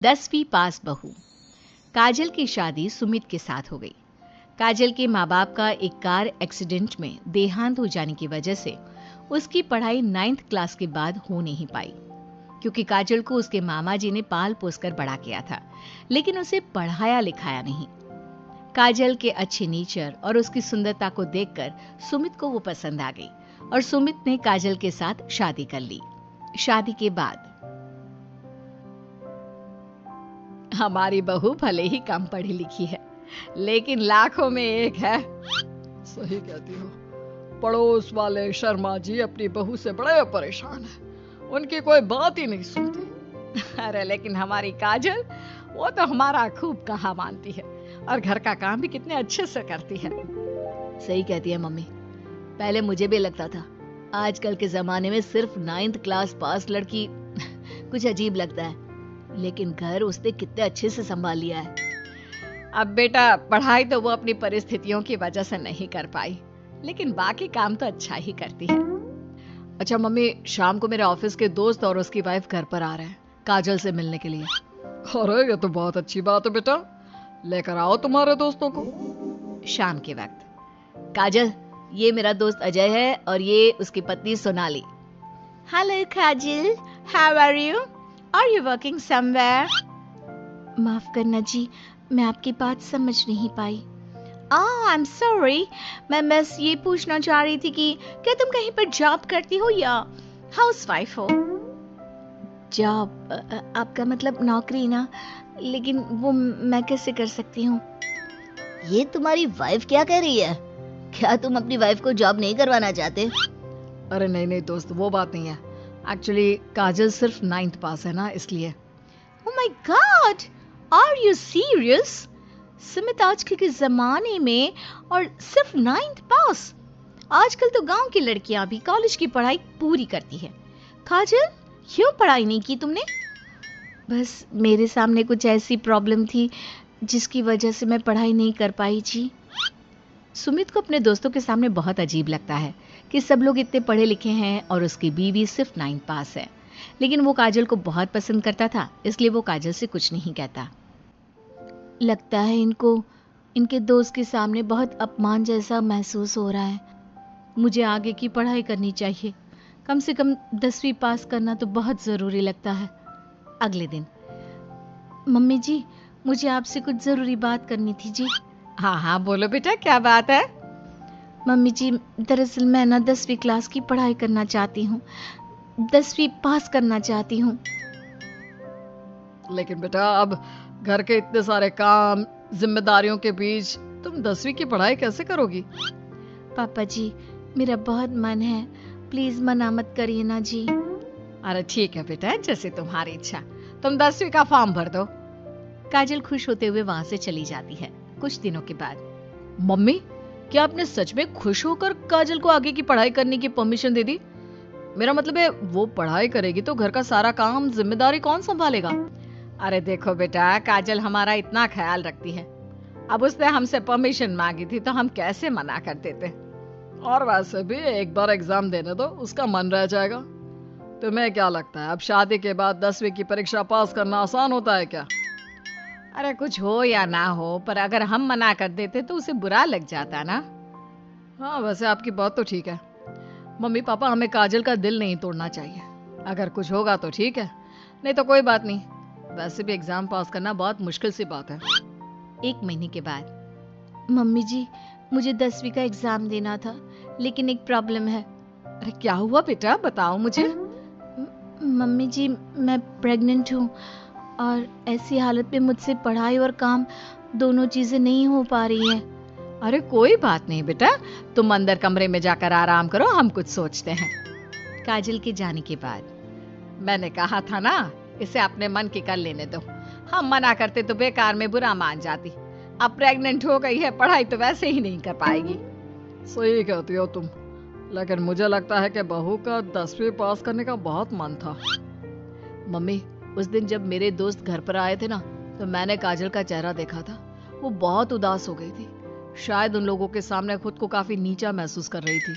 10वीं पास बहू। काजल की शादी सुमित के साथ हो गई। काजल के माँ बाप का एक कार एक्सीडेंट में देहांत हो जाने की वजह से उसकी पढ़ाई 9th क्लास के बाद हो नहीं पाई, क्योंकि काजल को उसके मामा जी ने पाल पोस कर बड़ा किया था, लेकिन उसे पढ़ाया लिखाया नहीं। काजल के अच्छे नेचर और उसकी सुंदरता को देखकर सुमित को वो पसंद आ गई और सुमित ने काजल के साथ शादी कर ली। शादी के बाद हमारी बहू भले ही कम पढ़ी लिखी है, लेकिन लाखों में एक है। सही कहती हो। पड़ोस वाले शर्मा जी अपनी बहू से बड़े परेशान हैं। उनकी कोई बात ही नहीं सुनती। अरे लेकिन हमारी काजल, वो तो हमारा खूब कहा मानती है और घर का काम भी कितने अच्छे से करती है। सही कहती है मम्मी। पहले मुझे भी लगता था आजकल के जमाने में सिर्फ 9th क्लास पास लड़की कुछ अजीब लगता है, लेकिन घर उसने कितने अच्छे से संभाल लिया है। अब बेटा, पढ़ाई तो वो अपनी परिस्थितियों की वजह से नहीं कर पाई, लेकिन बाकी काम तो अच्छा ही करती है। अच्छा मम्मी, शाम को मेरे ऑफिस के दोस्त और उसकी वाइफ घर पर आ रहे हैं काजल से मिलने के लिए। अरे ये तो बहुत अच्छी बात है बेटा, लेकर आओ तुम्हारे दोस्तों को। शाम के वक्त काजल, ये मेरा दोस्त अजय है और ये उसकी पत्नी Sonali. Hello Kajal, how are you? Are you working somewhere? माफ करना जी, मैं आपकी बात समझ नहीं पाई। I am sorry. मैं बस ये पूछना चाह रही थी कि क्या तुम कहीं पर जॉब करती हो या हाउसवाइफ हो? जॉब? आपका मतलब नौकरी ना, लेकिन वो मैं कैसे कर सकती हूँ? ये तुम्हारी वाइफ क्या कह रही है? क्या तुम अपनी वाइफ को जॉब नहीं करवाना चाहते? अरे नहीं नहीं दोस्त, वो बात नहीं है। एक्चुअली काजल सिर्फ 9th पास है ना, इसलिए। Oh my God! Are you serious? Sumit आजकल के जमाने में और सिर्फ 9th पास? आजकल तो गांव की लड़कियां भी कॉलेज की पढ़ाई पूरी करती है। काजल, क्यों पढ़ाई नहीं की तुमने? बस मेरे सामने कुछ ऐसी प्रॉब्लम थी जिसकी वजह से मैं पढ़ाई नहीं कर पाई जी। सुमित को अपने दोस्तों के सामने बहुत अजीब लगता है कि सब लोग इतने पढ़े लिखे हैं और उसकी बीवी सिर्फ 9th पास है, लेकिन वो काजल को बहुत पसंद करता था, इसलिए वो काजल से कुछ नहीं कहता। लगता है इनको इनके दोस्त के सामने बहुत अपमान जैसा महसूस हो रहा है। मुझे आगे की पढ़ाई करनी चाहिए, कम से कम 10वीं पास करना तो बहुत जरूरी लगता है। अगले दिन, मम्मी जी, मुझे आपसे कुछ जरूरी बात करनी थी जी। हाँ हाँ बोलो बेटा, क्या बात है? मम्मी जी, दरअसल मैं ना 10वीं क्लास की पढ़ाई करना चाहती हूँ, 10वीं पास करना चाहती हूँ। लेकिन बेटा, अब घर के इतने सारे काम, जिम्मेदारियों के बीच तुम 10वीं की पढ़ाई कैसे करोगी? पापा जी, मेरा बहुत मन है, प्लीज मना मत करिए ना जी। अरे ठीक है बेटा, जैसे तुम्हारी इच्छा। तुम 10वीं का फॉर्म भर दो। काजल खुश होते हुए वहां से चली जाती है। कुछ दिनों के बाद, मम्मी, क्या आपने सच में खुश होकर काजल को आगे की पढ़ाई करने की परमिशन दे दी? मेरा मतलब है, वो पढ़ाई करेगी तो घर का सारा काम, जिम्मेदारी कौन संभालेगा? अरे देखो बेटा, काजल हमारा इतना ख्याल रखती है, अब उसने हमसे परमिशन मांगी थी तो हम कैसे मना कर देते। और वैसे भी एक बार एग्जाम देने दो, उसका मन रह जाएगा। तुम्हें क्या लगता है, अब शादी के बाद 10वीं की परीक्षा पास करना आसान होता है क्या? अरे कुछ हो या ना हो, पर अगर हम मना कर देते तो उसे बुरा लग जाता ना। हाँ, वैसे आपकी बात तो ठीक है। मम्मी पापा, हमें काजल का दिल नहीं तोड़ना चाहिए। अगर कुछ होगा तो ठीक है, नहीं तो कोई बात नहीं। वैसे भी एग्जाम पास करना बहुत मुश्किल सी बात है। 1 महीने के बाद, मम्मी जी, मुझे 10वीं का एग्जाम देना था, लेकिन एक प्रॉब्लम है। अरे क्या हुआ बेटा, बताओ मुझे। मम्मी जी, मैं प्रेग्नेंट हूँ और ऐसी हालत में मुझसे पढ़ाई और काम दोनों चीजें नहीं हो पा रही है। अरे कोई बात नहीं बेटा, तुम अंदर कमरे में जाकर आराम करो, हम कुछ सोचते हैं। काजल के जाने के बाद, मैंने कहा था ना, इसे अपने मन की कर लेने दो। हम मना करते तो बेकार में बुरा मान जाती। अब प्रेग्नेंट हो गई है, पढ़ाई तो वैसे ही नहीं कर पाएगी। सही कहती हो तुम, लेकिन मुझे लगता है कि बहू का 10वीं पास करने का बहुत मन था। मम्मी, उस दिन जब मेरे दोस्त घर पर आए थे ना, तो मैंने काजल का चेहरा देखा था। वो बहुत उदास हो गई थी, शायद उन लोगों के सामने खुद को काफी नीचा महसूस कर रही थी।